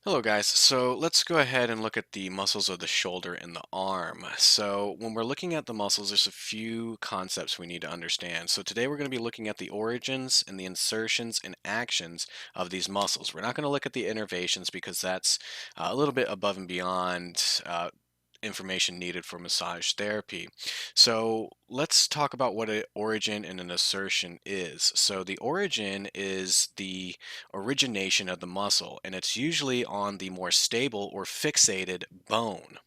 Hello guys, so let's go ahead and look at the muscles of the shoulder and the arm. So when we're looking at the muscles, there's a few concepts we need to understand. So today we're going to be looking at the origins and the insertions and actions of these muscles. We're not going to look at the innervations because that's a little bit above and beyond information needed for massage therapy. So let's talk about what an origin and an insertion is. So the origin is the origination of the muscle, and it's usually on the more stable or fixated bone.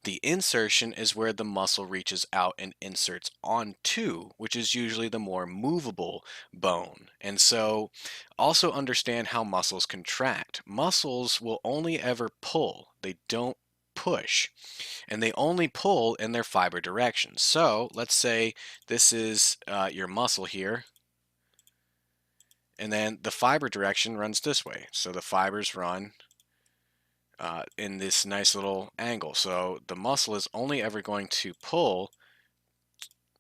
The insertion is where the muscle reaches out and inserts onto, which is usually the more movable bone. And so also understand how muscles contract. Muscles will only ever pull, they don't push, and they only pull in their fiber direction. So let's say this is your muscle here, and then the fiber direction runs this way. So the fibers run in this nice little angle. So the muscle is only ever going to pull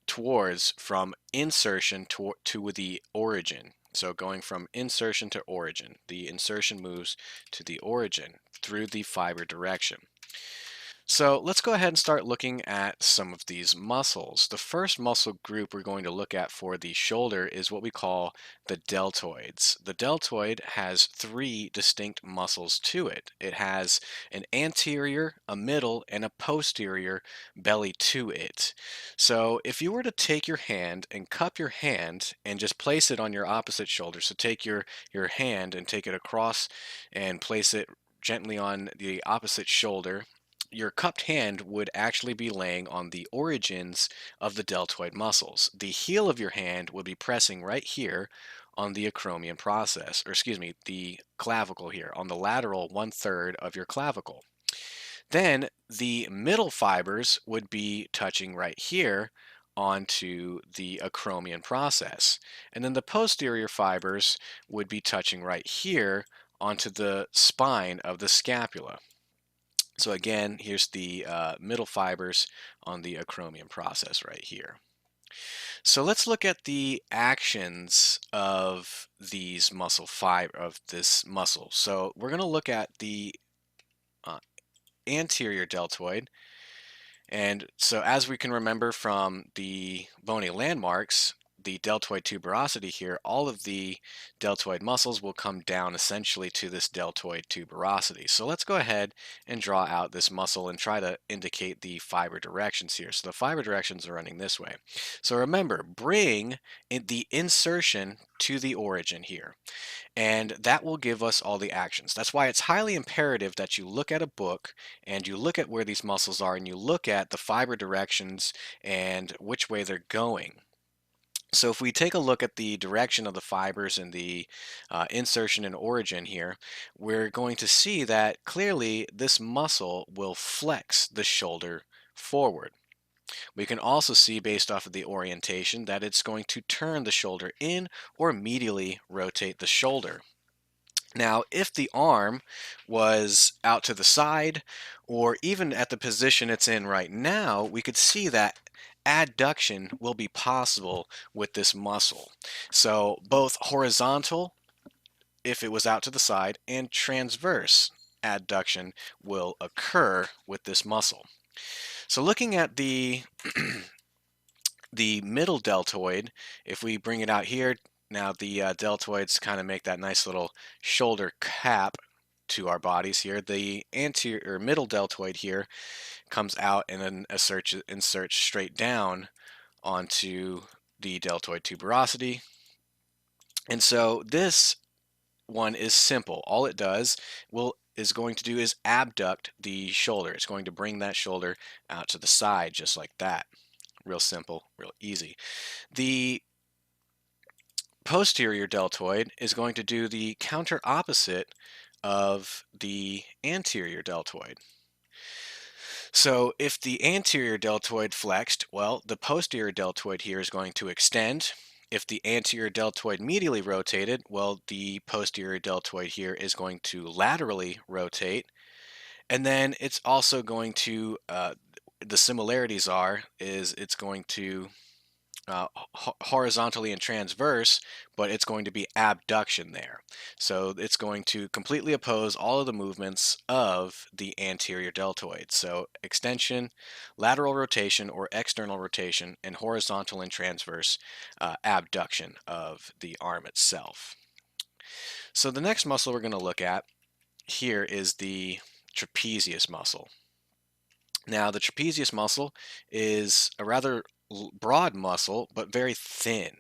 towards from insertion to the origin. So going from insertion to origin, the insertion moves to the origin through the fiber direction. So let's go ahead and start looking at some of these muscles. The first muscle group we're going to look at for the shoulder is what we call the deltoids. The deltoid has three distinct muscles to it. It has an anterior, a middle, and a posterior belly to it. So if you were to take your hand and cup your hand and just place it on your opposite shoulder, so take your hand and take it across and place it gently on the opposite shoulder, your cupped hand would actually be laying on the origins of the deltoid muscles. The heel of your hand would be pressing right here on the acromion process, or excuse me, the clavicle here, on the lateral 1/3 of your clavicle. Then the middle fibers would be touching right here onto the acromion process. And then the posterior fibers would be touching right here onto the spine of the scapula. So again, here's the middle fibers on the acromion process right here. So let's look at the actions of these muscle fiber of this muscle. So we're going to look at the uh, anterior deltoid. And so as we can remember from the bony landmarks, the deltoid tuberosity here, all of the deltoid muscles will come down essentially to this deltoid tuberosity. So let's go ahead and draw out this muscle and try to indicate the fiber directions here. So the fiber directions are running this way. So remember, bring in the insertion to the origin here, and that will give us all the actions. That's why it's highly imperative that you look at a book and you look at where these muscles are and you look at the fiber directions and which way they're going. So if we take a look at the direction of the fibers and the insertion and origin here, we're going to see that clearly this muscle will flex the shoulder forward. We can also see based off of the orientation that it's going to turn the shoulder in or medially rotate the shoulder. Now, if the arm was out to the side or even at the position it's in right now, we could see that adduction will be possible with this muscle. So both horizontal, if it was out to the side, and transverse adduction will occur with this muscle. So looking at the the middle deltoid, if we bring it out here, now the deltoids kind of make that nice little shoulder cap to our bodies here. The anterior or middle deltoid here comes out and then inserts straight down onto the deltoid tuberosity. And so this one is simple. All it does is going to do is abduct the shoulder. It's going to bring that shoulder out to the side just like that. Real simple, real easy. The posterior deltoid is going to do the counter opposite of the anterior deltoid. So if the anterior deltoid flexed, well, the posterior deltoid here is going to extend. If the anterior deltoid medially rotated, well, the posterior deltoid here is going to laterally rotate. And then it's also going to, the similarities is it's going to horizontally and transverse, but it's going to be abduction there. So it's going to completely oppose all of the movements of the anterior deltoid. So extension, lateral rotation or external rotation, and horizontal and transverse abduction of the arm itself. So the next muscle we're going to look at here is the trapezius muscle. Now, the trapezius muscle is a rather broad muscle, but very thin.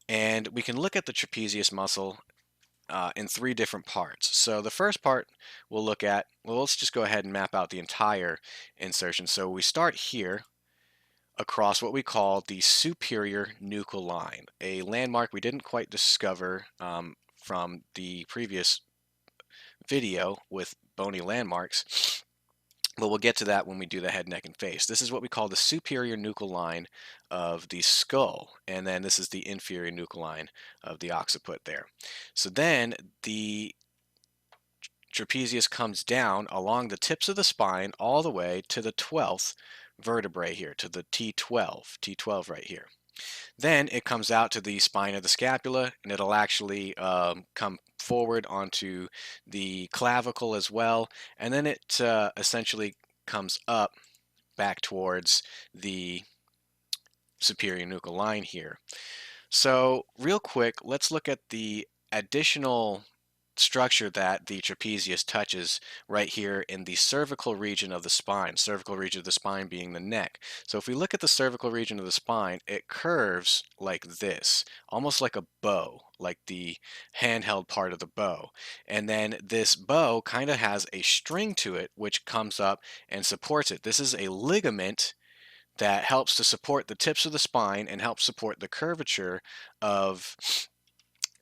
And we can look at the trapezius muscle in three different parts. So the first part we'll look at, well, let's just go ahead and map out the entire insertion. So we start here across what we call the superior nuchal line, a landmark we didn't quite discover from the previous video with bony landmarks. But we'll get to that when we do the head, neck, and face. This is what we call the superior nuchal line of the skull, and then this is the inferior nuchal line of the occiput there. So then the trapezius comes down along the tips of the spine all the way to the 12th vertebrae here, to the T12 right here. Then it comes out to the spine of the scapula, and it'll actually come forward onto the clavicle as well, and then it essentially comes up back towards the superior nuchal line here. So real quick, let's look at the additional structure that the trapezius touches right here in the cervical region of the spine being the neck. So if we look at the cervical region of the spine, it curves like this, almost like a bow, like the handheld part of the bow. And then this bow kind of has a string to it which comes up and supports it. This is a ligament that helps to support the tips of the spine and helps support the curvature of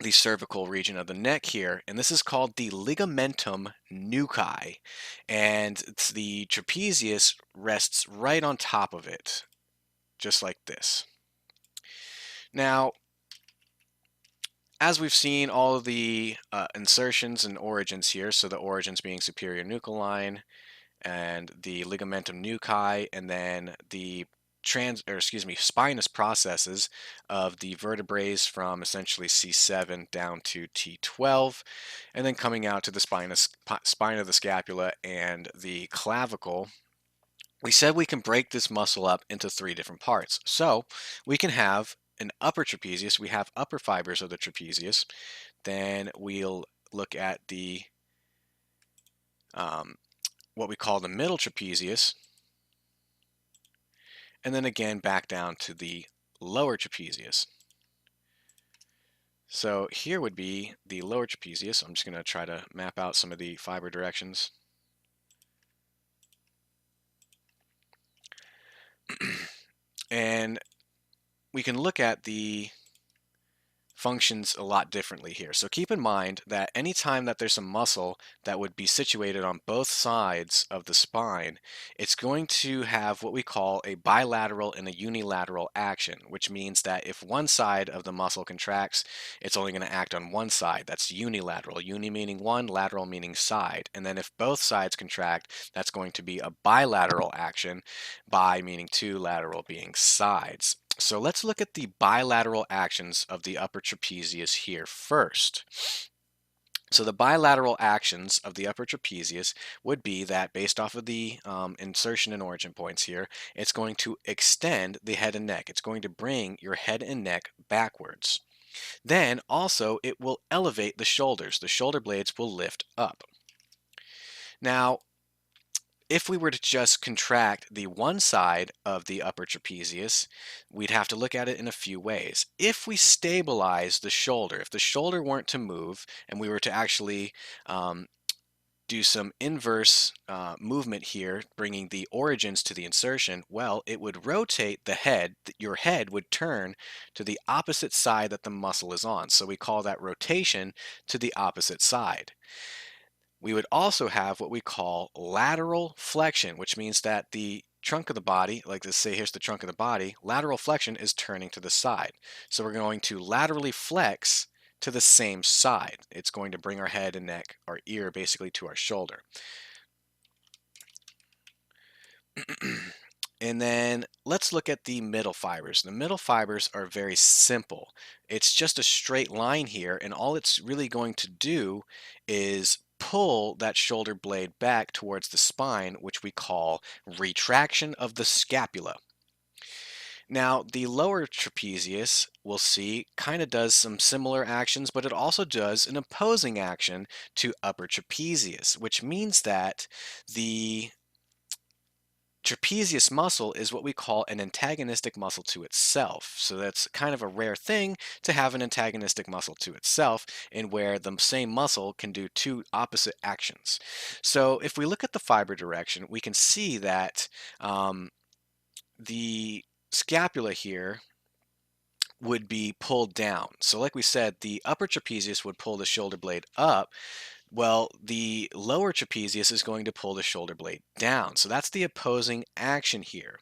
the cervical region of the neck here, and this is called the ligamentum nuchae, and the trapezius rests right on top of it, just like this. Now, as we've seen all of the insertions and origins here, so the origins being superior nuchal line and the ligamentum nuchae, and then the spinous processes of the vertebrae from essentially C7 down to T12, and then coming out to the spine of the scapula and the clavicle. We said we can break this muscle up into three different parts. So we can have an upper trapezius, we have upper fibers of the trapezius, then we'll look at the what we call the middle trapezius, and then again back down to the lower trapezius. So here would be the lower trapezius. I'm just going to try to map out some of the fiber directions. And we can look at the functions a lot differently here. So keep in mind that anytime that there's a muscle that would be situated on both sides of the spine, it's going to have what we call a bilateral and a unilateral action, which means that if one side of the muscle contracts, it's only going to act on one side. That's unilateral. Uni meaning one, lateral meaning side. And then if both sides contract, that's going to be a bilateral action, bi meaning two, lateral being sides. So let's look at the bilateral actions of the upper trapezius here first. So the bilateral actions of the upper trapezius would be that based off of the insertion and origin points here, it's going to extend the head and neck. It's going to bring your head and neck backwards. Then also it will elevate the shoulders. The shoulder blades will lift up. Now, if we were to just contract the one side of the upper trapezius, we'd have to look at it in a few ways. If we stabilize the shoulder, if the shoulder weren't to move and we were to actually do some inverse movement here, bringing the origins to the insertion, well, it would rotate the head. Your head would turn to the opposite side that the muscle is on. So we call that rotation to the opposite side. We would also have what we call lateral flexion, which means that the trunk of the body, like let's say here's the trunk of the body, lateral flexion is turning to the side. So we're going to laterally flex to the same side. It's going to bring our head and neck, our ear basically to our shoulder. And then let's look at the middle fibers. The middle fibers are very simple. It's just a straight line here, and all it's really going to do is pull that shoulder blade back towards the spine, which we call retraction of the scapula. Now, the lower trapezius, we'll see, kind of does some similar actions, but it also does an opposing action to upper trapezius, which means that the trapezius muscle is what we call an antagonistic muscle to itself. So that's kind of a rare thing to have an antagonistic muscle to itself, in where the same muscle can do two opposite actions. So if we look at the fiber direction, we can see that the scapula here would be pulled down. So like we said, the upper trapezius would pull the shoulder blade up. Well, the lower trapezius is going to pull the shoulder blade down. So that's the opposing action here.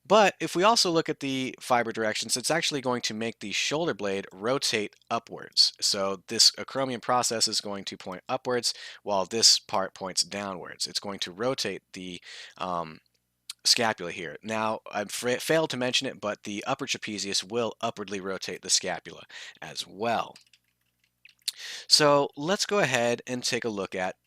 But if we also look at the fiber directions, it's actually going to make the shoulder blade rotate upwards. So this acromion process is going to point upwards while this part points downwards. It's going to rotate the scapula here. Now, I failed to mention it, but the upper trapezius will upwardly rotate the scapula as well. So let's go ahead and take a look at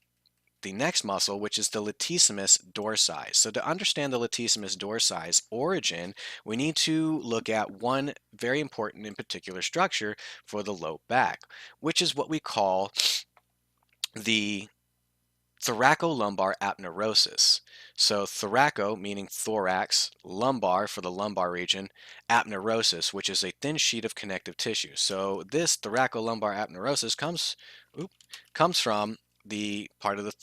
the next muscle, which is the Latissimus Dorsi. So to understand the Latissimus Dorsi's origin, we need to look at one very important and particular structure for the low back, which is what we call the thoracolumbar aponeurosis. So thoraco meaning thorax, lumbar for the lumbar region, aponeurosis, which is a thin sheet of connective tissue. So this thoracolumbar aponeurosis comes from the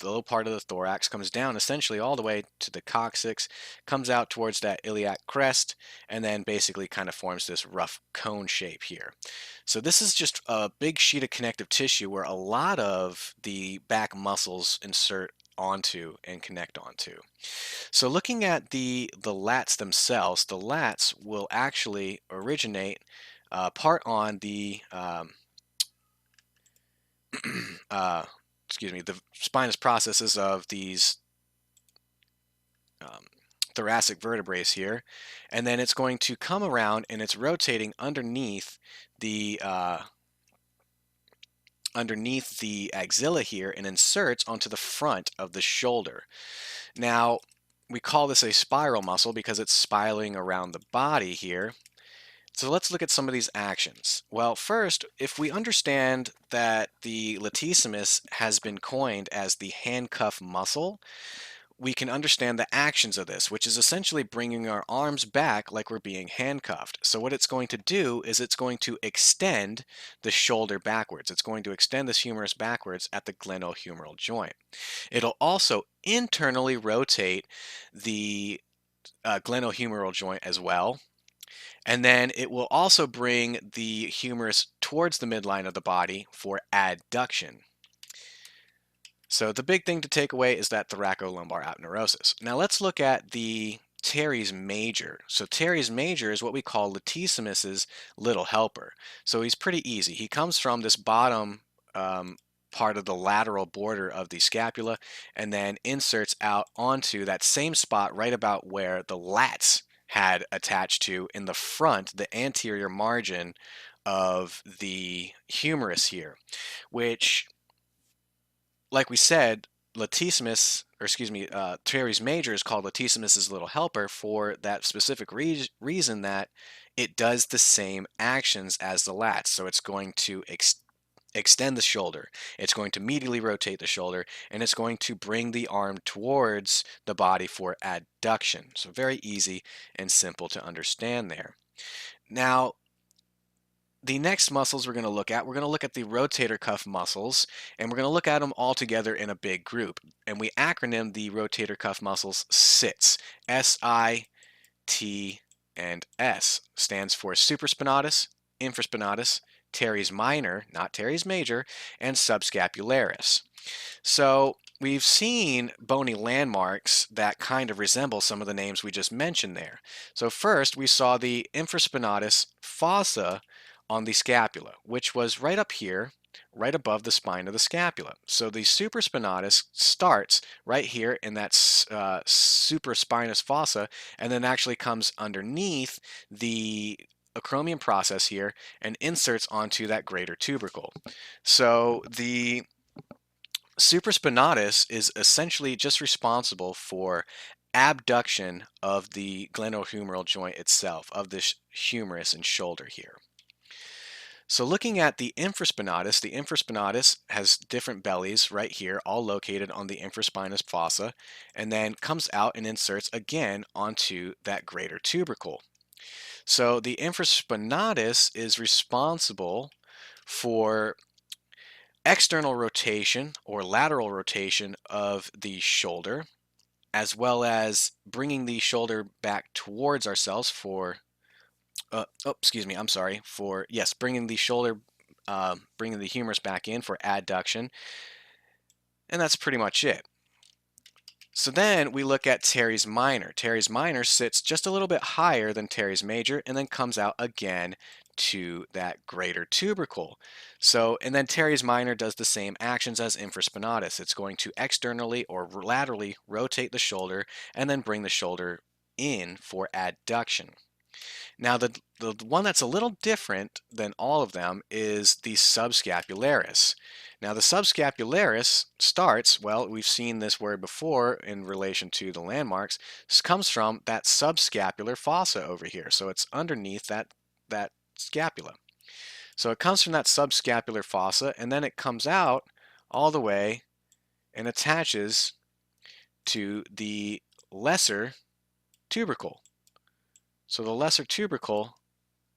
low part of the thorax, comes down essentially all the way to the coccyx, comes out towards that iliac crest, and then basically kind of forms this rough cone shape here. So this is just a big sheet of connective tissue where a lot of the back muscles insert onto and connect onto. So looking at the lats themselves, the lats will actually originate part on the the spinous processes of these thoracic vertebrae here, and then it's going to come around and it's rotating underneath the axilla here and inserts onto the front of the shoulder. Now, we call this a spiral muscle because it's spiraling around the body here. So let's look at some of these actions. Well, first, if we understand that the latissimus has been coined as the handcuff muscle, we can understand the actions of this, which is essentially bringing our arms back like we're being handcuffed. So what it's going to do is it's going to extend the shoulder backwards. It's going to extend this humerus backwards at the glenohumeral joint. It'll also internally rotate the glenohumeral joint as well. And then it will also bring the humerus towards the midline of the body for adduction. So the big thing to take away is that thoracolumbar aponeurosis. Now let's look at the teres major. So teres major is what we call latissimus's little helper. So he's pretty easy. He comes from this bottom part of the lateral border of the scapula and then inserts out onto that same spot right about where the lats had attached to in the front, the anterior margin of the humerus here, which, like we said, teres major is called latissimus's little helper for that specific reason that it does the same actions as the lats. So it's going to extend the shoulder, it's going to medially rotate the shoulder, and it's going to bring the arm towards the body for adduction. So very easy and simple to understand there. Now, the next muscles we're going to look at the rotator cuff muscles, and we're going to look at them all together in a big group. And we acronym the rotator cuff muscles SITS. S-I-T and S stands for supraspinatus, infraspinatus, teres minor, not teres major, and subscapularis. So we've seen bony landmarks that kind of resemble some of the names we just mentioned there. So first we saw the infraspinatus fossa on the scapula, which was right up here right above the spine of the scapula. So the supraspinatus starts right here in that supraspinous fossa and then actually comes underneath the acromion process here and inserts onto that greater tubercle. So the supraspinatus is essentially just responsible for abduction of the glenohumeral joint itself, of the humerus and shoulder here. So looking at the infraspinatus has different bellies right here, all located on the infraspinous fossa, and then comes out and inserts again onto that greater tubercle. So the infraspinatus is responsible for external rotation or lateral rotation of the shoulder, as well as bringing the shoulder back towards ourselves for, excuse me, I'm sorry, for, yes, bringing the shoulder, bringing the humerus back in for adduction, and that's pretty much it. So then we look at teres minor. Teres minor sits just a little bit higher than teres major and then comes out again to that greater tubercle. So, and then teres minor does the same actions as infraspinatus. It's going to externally or laterally rotate the shoulder and then bring the shoulder in for adduction. Now, the one that's a little different than all of them is the subscapularis. Now, the subscapularis starts, well, we've seen this word before in relation to the landmarks. This comes from that subscapular fossa over here. So it's underneath that scapula. So it comes from that subscapular fossa, and then it comes out all the way and attaches to the lesser tubercle. So the lesser tubercle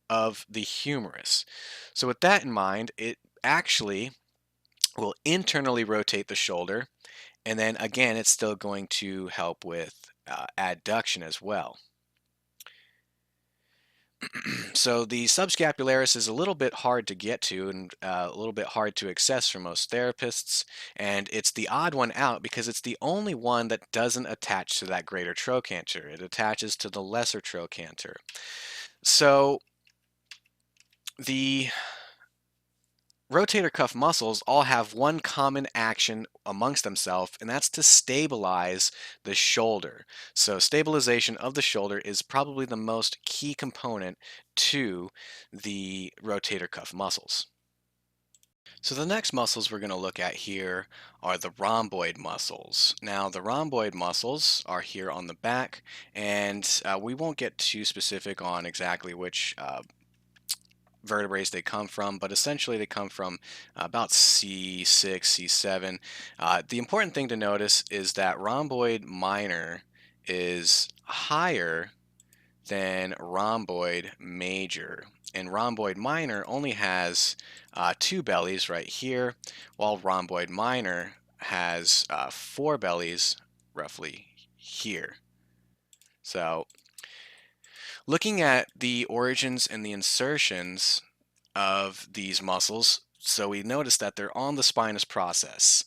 of the humerus. So with that in mind, it actually will internally rotate the shoulder, and then again, it's still going to help with adduction as well. So the subscapularis is a little bit hard to get to and a little bit hard to access for most therapists, and it's the odd one out because it's the only one that doesn't attach to that greater trochanter. It attaches to the lesser trochanter. So the rotator cuff muscles all have one common action amongst themselves, and that's to stabilize the shoulder. So stabilization of the shoulder is probably the most key component to the rotator cuff muscles. So the next muscles we're going to look at here are the rhomboid muscles. Now the rhomboid muscles are here on the back, and we won't get too specific on exactly which vertebrae they come from, but essentially they come from about C6, C7. The important thing to notice is that rhomboid minor is higher than rhomboid major. And rhomboid minor only has two bellies right here, while rhomboid minor has four bellies roughly here. So looking at the origins and the insertions of these muscles, so we notice that they're on the spinous process.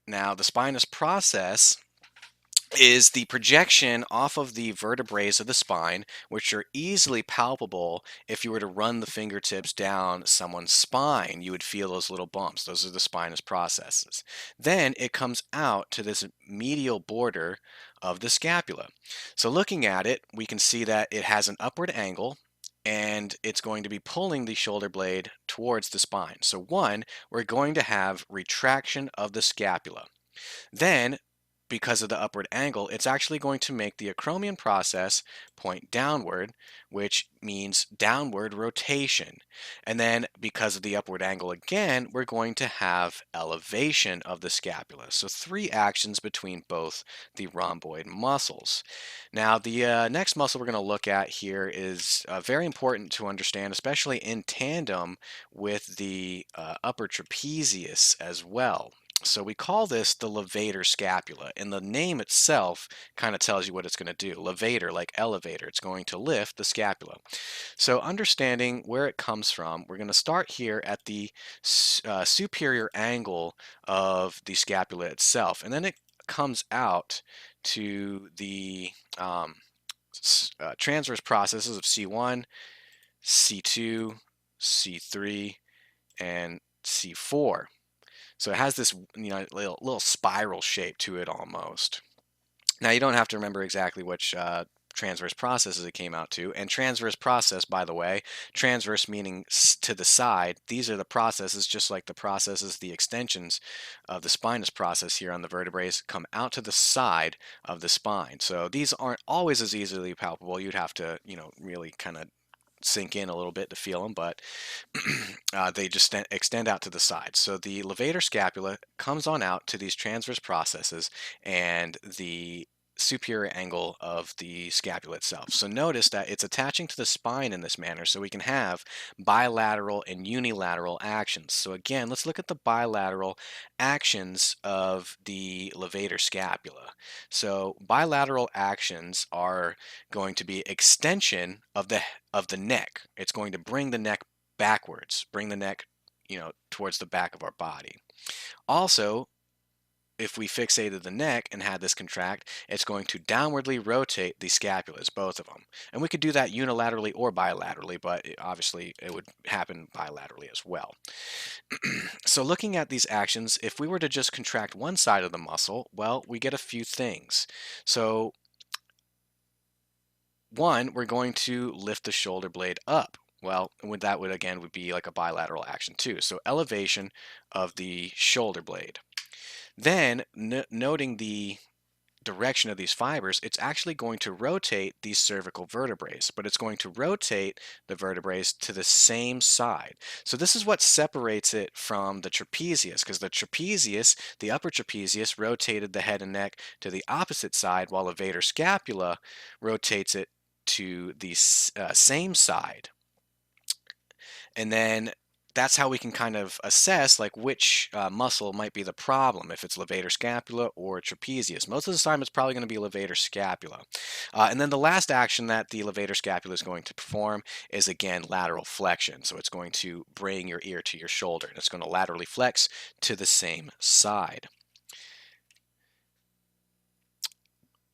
Now, the spinous process is the projection off of the vertebrae of the spine, which are easily palpable. If you were to run the fingertips down someone's spine, you would feel those little bumps. Those are the spinous processes. Then it comes out to this medial border of the scapula. So looking at it, we can see that it has an upward angle, and it's going to be pulling the shoulder blade towards the spine. So one, we're going to have retraction of the scapula. Then, because of the upward angle, it's actually going to make the acromion process point downward, which means downward rotation. And then because of the upward angle again, we're going to have elevation of the scapula. So three actions between both the rhomboid muscles. Now the next muscle we're going to look at here is very important to understand, especially in tandem with the upper trapezius as well. So we call this the levator scapula, and the name itself kind of tells you what it's going to do. Levator, like elevator, it's going to lift the scapula. So understanding where it comes from, we're going to start here at the superior angle of the scapula itself, and then it comes out to the transverse processes of C1, C2, C3, and C4. So it has this, little spiral shape to it almost. Now you don't have to remember exactly which transverse processes it came out to. And transverse process, by the way, transverse meaning to the side. These are the processes, just like the processes, the extensions of the spinous process here on the vertebrae come out to the side of the spine. So these aren't always as easily palpable. You'd have to, really kind of sink in a little bit to feel them, but they just extend out to the side. So the levator scapula comes on out to these transverse processes and the superior angle of the scapula itself. So notice that it's attaching to the spine in this manner, so we can have bilateral and unilateral actions. So again, let's look at the bilateral actions of the levator scapula. So bilateral actions are going to be extension of the neck. It's going to bring the neck backwards, bring the neck, towards the back of our body. Also, if we fixated the neck and had this contract, it's going to downwardly rotate the scapulas, both of them. And we could do that unilaterally or bilaterally, but obviously it would happen bilaterally as well. So looking at these actions, if we were to just contract one side of the muscle, well, we get a few things. So one, we're going to lift the shoulder blade up. Well, that would again be like a bilateral action too. So elevation of the shoulder blade. Then, noting the direction of these fibers, it's actually going to rotate these cervical vertebrae, but it's going to rotate the vertebrae to the same side. So this is what separates it from the trapezius, because the upper trapezius rotated the head and neck to the opposite side, while levator scapula rotates it to the same side. And then that's how we can kind of assess like which muscle might be the problem, if it's levator scapula or trapezius. Most of the time it's probably going to be levator scapula. And then the last action that the levator scapula is going to perform is again lateral flexion. So it's going to bring your ear to your shoulder and it's going to laterally flex to the same side.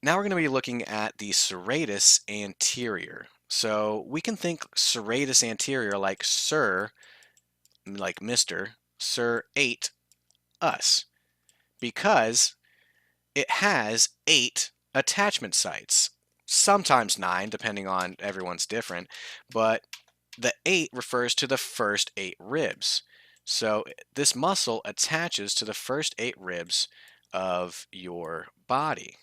Now we're going to be looking at the serratus anterior. So we can think serratus anterior like Sir, like Mr. Sir ate us, because it has 8 attachment sites, sometimes 9 depending on everyone's different, but the 8 refers to the first 8 ribs. So this muscle attaches to the first 8 ribs of your body.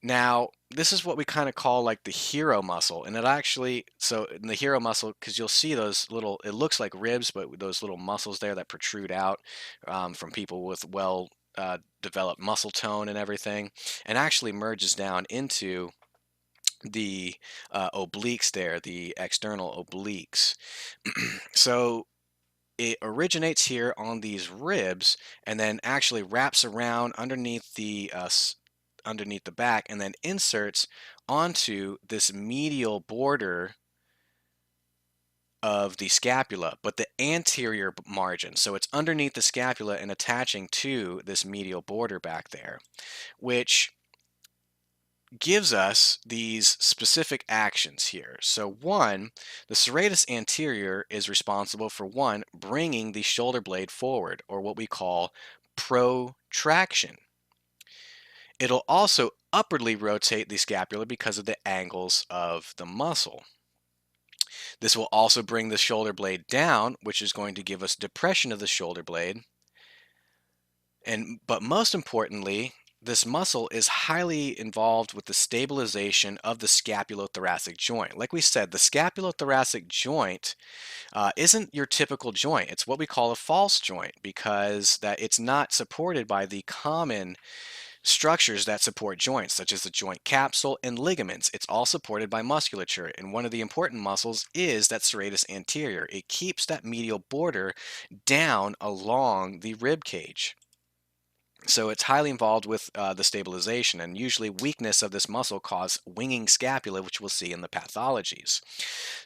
Now, this is what we kind of call like the hero muscle, and it actually, so in the hero muscle, because you'll see those little, it looks like ribs, but those little muscles there that protrude out from people with well developed muscle tone and everything, and actually merges down into the obliques there, the external obliques. So it originates here on these ribs and then actually wraps around underneath the back and then inserts onto this medial border of the scapula, but the anterior margin. So it's underneath the scapula and attaching to this medial border back there, which gives us these specific actions here. So one, the serratus anterior is responsible for one, bringing the shoulder blade forward, or what we call protraction. It'll also upwardly rotate the scapula because of the angles of the muscle. This will also bring the shoulder blade down, which is going to give us depression of the shoulder blade. But most importantly, this muscle is highly involved with the stabilization of the scapulothoracic joint. Like we said, the scapulothoracic joint isn't your typical joint. It's what we call a false joint, because that it's not supported by the common structures that support joints, such as the joint capsule and ligaments. It's all supported by musculature, and one of the important muscles is that serratus anterior. It keeps that medial border down along the rib cage. So it's highly involved with the stabilization, and usually weakness of this muscle causes winging scapula, which we'll see in the pathologies.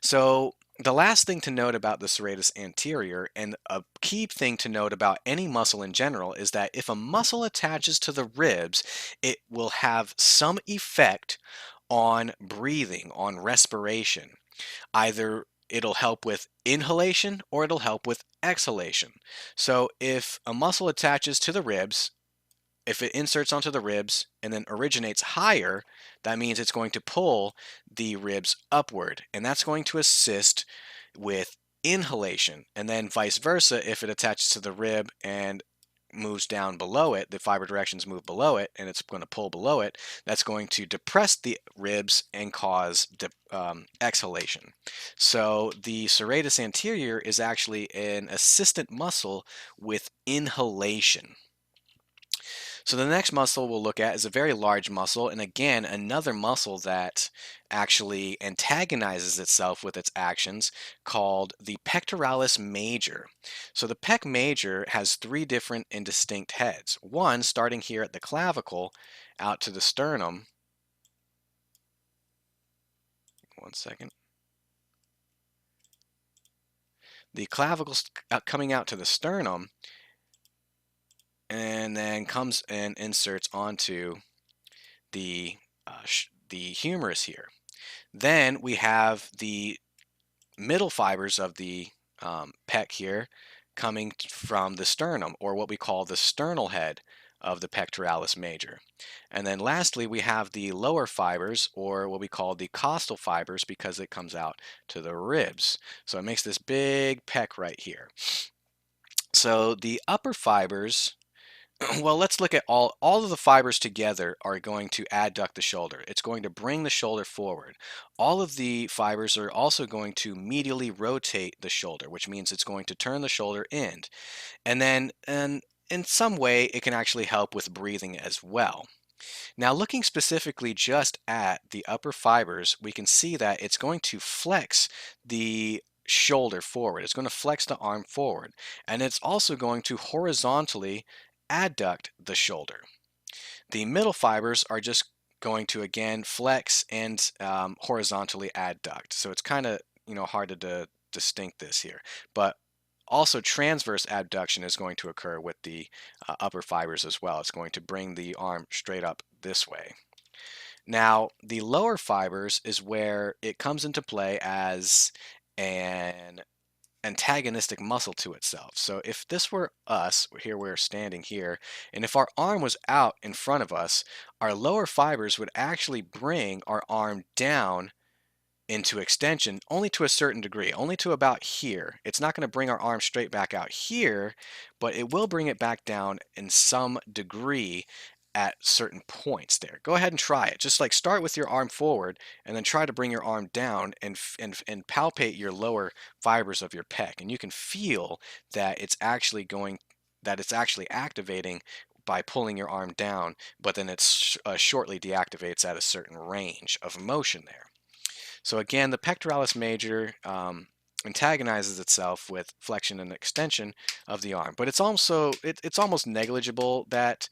So the last thing to note about the serratus anterior, and a key thing to note about any muscle in general, is that if a muscle attaches to the ribs, it will have some effect on breathing, on respiration, either it'll help with inhalation or it'll help with exhalation. So if a muscle attaches to the ribs, if it inserts onto the ribs and then originates higher, that means it's going to pull the ribs upward, and that's going to assist with inhalation. And then vice versa, if it attaches to the rib and moves down below it, the fiber directions move below it, and it's going to pull below it, that's going to depress the ribs and cause exhalation. So the serratus anterior is actually an assistant muscle with inhalation. So the next muscle we'll look at is a very large muscle, and again, another muscle that actually antagonizes itself with its actions, called the pectoralis major. So the pec major has three different and distinct heads. One starting here at the clavicle out to the sternum. One second. The clavicle coming out to the sternum, and then comes and inserts onto the humerus here. Then we have the middle fibers of the pec here coming from the sternum, or what we call the sternal head of the pectoralis major. And then lastly, we have the lower fibers, or what we call the costal fibers, because it comes out to the ribs. So it makes this big pec right here. So the upper fibers, well, let's look at all of the fibers together are going to adduct the shoulder. It's going to bring the shoulder forward. All of the fibers are also going to medially rotate the shoulder, which means it's going to turn the shoulder in. And then in some way, it can actually help with breathing as well. Now, looking specifically just at the upper fibers, we can see that it's going to flex the shoulder forward. It's going to flex the arm forward. And it's also going to horizontally adduct the shoulder. The middle fibers are just going to again flex and horizontally adduct. So it's kind of hard to distinct this here, but also transverse abduction is going to occur with the upper fibers as well. It's going to bring the arm straight up this way. Now, the lower fibers is where it comes into play as an antagonistic muscle to itself. So if this were us, here we're standing here, and if our arm was out in front of us, our lower fibers would actually bring our arm down into extension only to a certain degree, only to about here. It's not going to bring our arm straight back out here, but it will bring it back down in some degree at certain points there. Go ahead and try it. Just like start with your arm forward and then try to bring your arm down and palpate your lower fibers of your pec. And you can feel that it's actually activating by pulling your arm down, but then it shortly deactivates at a certain range of motion there. So again, the pectoralis major antagonizes itself with flexion and extension of the arm, but it's also it's almost negligible, that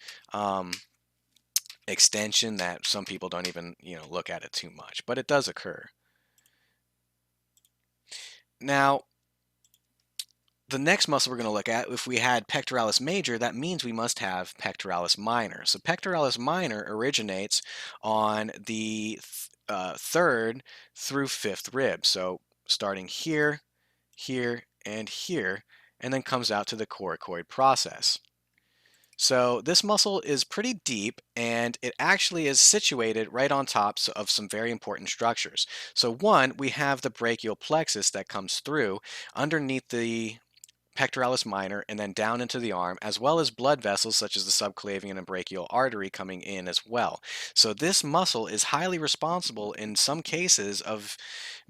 extension, that some people don't even look at it too much, but it does occur. Now, the next muscle we're going to look at, if we had pectoralis major, that means we must have pectoralis minor. So pectoralis minor originates on the third through fifth rib. So starting here, here, and here, and then comes out to the coracoid process. So this muscle is pretty deep, and it actually is situated right on top of some very important structures. So one, we have the brachial plexus that comes through underneath the pectoralis minor and then down into the arm, as well as blood vessels such as the subclavian and brachial artery coming in as well. So this muscle is highly responsible in some cases of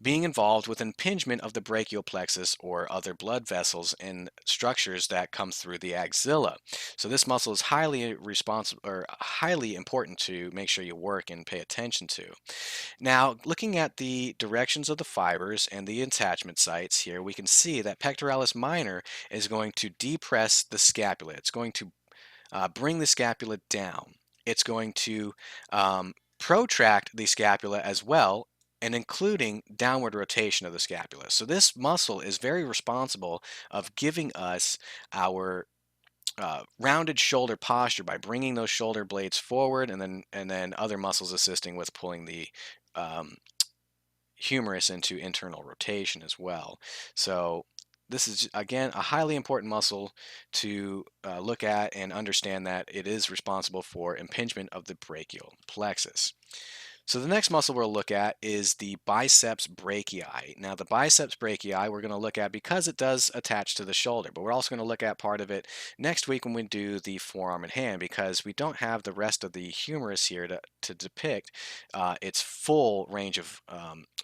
being involved with impingement of the brachial plexus or other blood vessels in structures that come through the axilla. So this muscle is highly responsible, or highly important to make sure you work and pay attention to. Now, looking at the directions of the fibers and the attachment sites here, we can see that pectoralis minor is going to depress the scapula. It's going to bring the scapula down. It's going to protract the scapula as well, and including downward rotation of the scapula. So this muscle is very responsible of giving us our rounded shoulder posture by bringing those shoulder blades forward, and then other muscles assisting with pulling the humerus into internal rotation as well. So this is, again, a highly important muscle to look at and understand that it is responsible for impingement of the brachial plexus. So the next muscle we'll look at is the biceps brachii. Now the biceps brachii we're going to look at because it does attach to the shoulder, but we're also going to look at part of it next week when we do the forearm and hand, because we don't have the rest of the humerus here to depict its full range of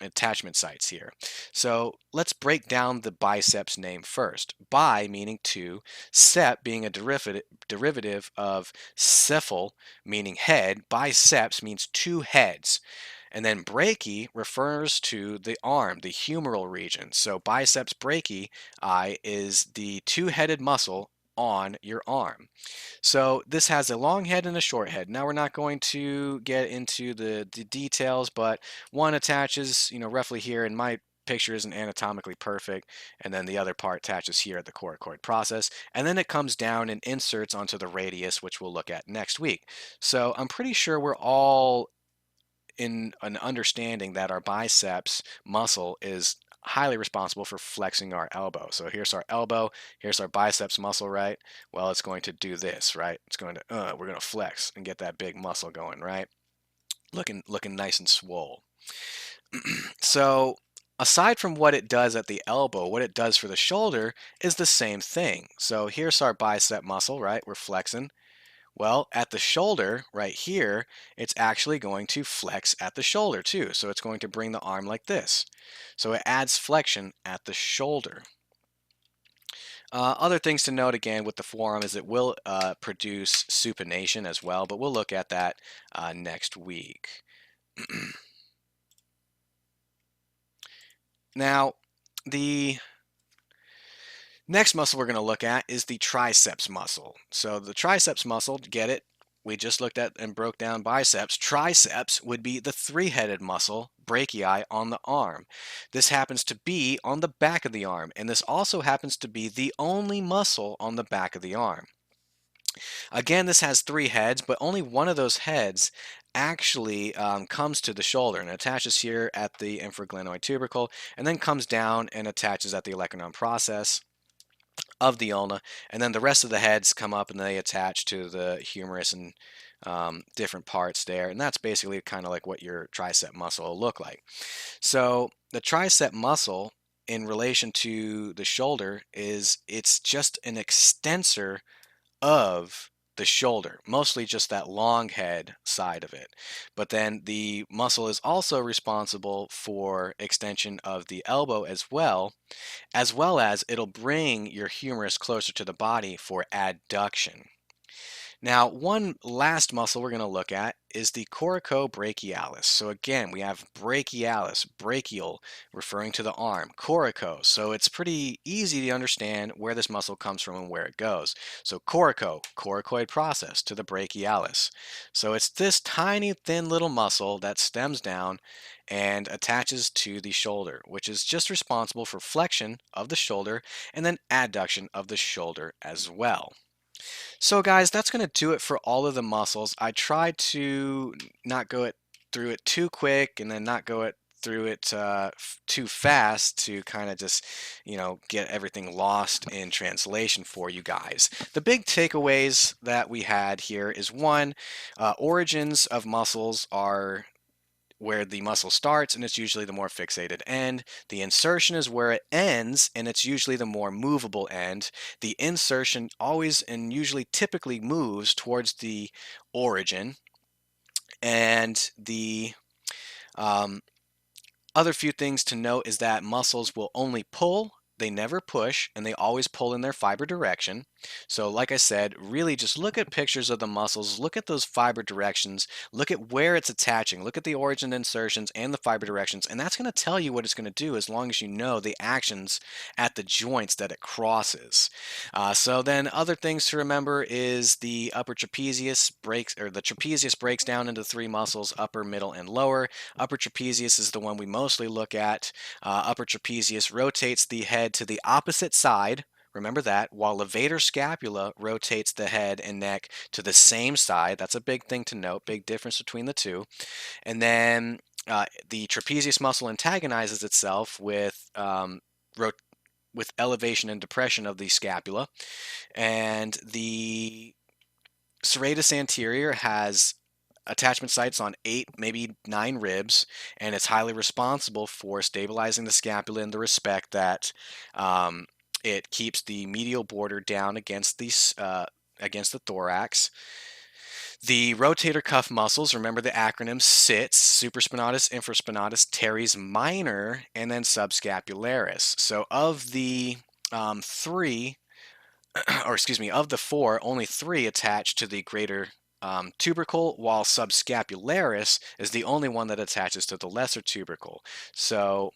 attachment sites here. So let's break down the biceps name first. Bi meaning two, sep being a derivative of cephalon meaning head. Biceps means two heads. And then brachii refers to the arm, the humeral region. So biceps brachii is the two-headed muscle on your arm. So this has a long head and a short head. Now we're not going to get into the details, but one attaches, roughly here, and my picture isn't anatomically perfect, and then the other part attaches here at the coracoid process, and then it comes down and inserts onto the radius, which we'll look at next week. So I'm pretty sure we're all in an understanding that our biceps muscle is highly responsible for flexing our elbow. So here's our elbow, here's our biceps muscle, right? Well, it's going to do this, right? It's going to, we're going to flex and get that big muscle going, right? Looking nice and swole. So aside from what it does at the elbow, what it does for the shoulder is the same thing. So here's our bicep muscle, right? We're flexing. Well, at the shoulder, right here, it's actually going to flex at the shoulder too. So it's going to bring the arm like this. So it adds flexion at the shoulder. Other things to note again with the forearm is it will produce supination as well, but we'll look at that next week. Now, the next muscle we're going to look at is the triceps muscle. So the triceps muscle, get it? We just looked at and broke down biceps. Triceps would be the three-headed muscle, brachii, on the arm. This happens to be on the back of the arm, and this also happens to be the only muscle on the back of the arm. Again, this has three heads, but only one of those heads actually comes to the shoulder and attaches here at the infraglenoid tubercle, and then comes down and attaches at the olecranon process of the ulna, and then the rest of the heads come up and they attach to the humerus and different parts there, and that's basically kind of like what your tricep muscle will look like. So the tricep muscle in relation to the shoulder it's just an extensor of the shoulder, mostly just that long head side of it. But then the muscle is also responsible for extension of the elbow as well as it'll bring your humerus closer to the body for adduction. Now, one last muscle we're going to look at is the coracobrachialis. So again, we have brachialis, brachial, referring to the arm, coraco. So it's pretty easy to understand where this muscle comes from and where it goes. So coracoid process to the brachialis. So it's this tiny, thin little muscle that stems down and attaches to the shoulder, which is just responsible for flexion of the shoulder and then adduction of the shoulder as well. So guys, that's going to do it for all of the muscles. I tried to not go through it too quick and then not go through it too fast to kind of just, get everything lost in translation for you guys. The big takeaways that we had here is one, origins of muscles are where the muscle starts, and it's usually the more fixated end. The insertion is where it ends, and it's usually the more movable end. The insertion always and usually typically moves towards the origin. And the other few things to note is that muscles will only pull, they never push, and they always pull in their fiber direction. So like I said, really just look at pictures of the muscles, look at those fiber directions, look at where it's attaching, look at the origin insertions and the fiber directions, and that's going to tell you what it's going to do as long as you know the actions at the joints that it crosses. So then other things to remember is the upper trapezius the trapezius breaks down into three muscles, upper, middle, and lower. Upper trapezius is the one we mostly look at. Upper trapezius rotates the head to the opposite side. Remember that, while levator scapula rotates the head and neck to the same side. That's a big thing to note, big difference between the two. And then the trapezius muscle antagonizes itself with elevation and depression of the scapula, and the serratus anterior has attachment sites on 8, maybe 9 ribs, and it's highly responsible for stabilizing the scapula in the respect that it keeps the medial border down against the thorax. The rotator cuff muscles, remember the acronym SITS, supraspinatus, infraspinatus, teres minor, and then subscapularis. So of the three, or excuse me, of the four, only 3 attach to the greater tubercle, while subscapularis is the only one that attaches to the lesser tubercle. So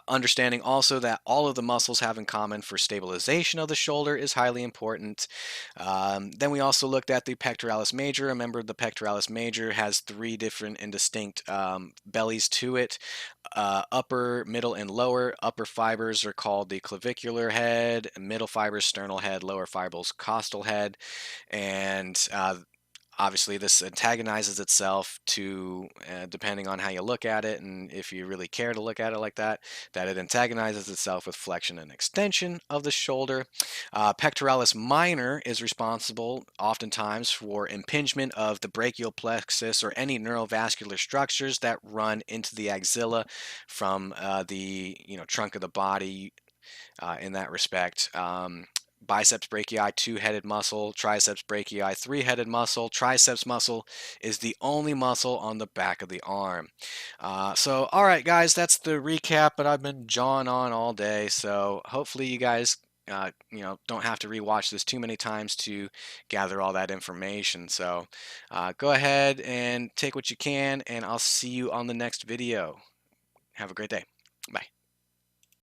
understanding also that all of the muscles have in common for stabilization of the shoulder is highly important. Then we also looked at the pectoralis major. Remember, the pectoralis major has 3 different and distinct bellies to it. Upper, middle, and lower. Upper fibers are called the clavicular head, middle fibers sternal head, lower fibers costal head, and obviously this antagonizes itself to, depending on how you look at it, and if you really care to look at it like that, that it antagonizes itself with flexion and extension of the shoulder. Pectoralis minor is responsible oftentimes for impingement of the brachial plexus or any neurovascular structures that run into the axilla from the trunk of the body in that respect. Biceps brachii, 2-headed muscle. Triceps brachii, 3-headed muscle. Triceps muscle is the only muscle on the back of the arm. So, all right, guys, that's the recap, but I've been jawing on all day. So hopefully you guys don't have to rewatch this too many times to gather all that information. So go ahead and take what you can, and I'll see you on the next video. Have a great day.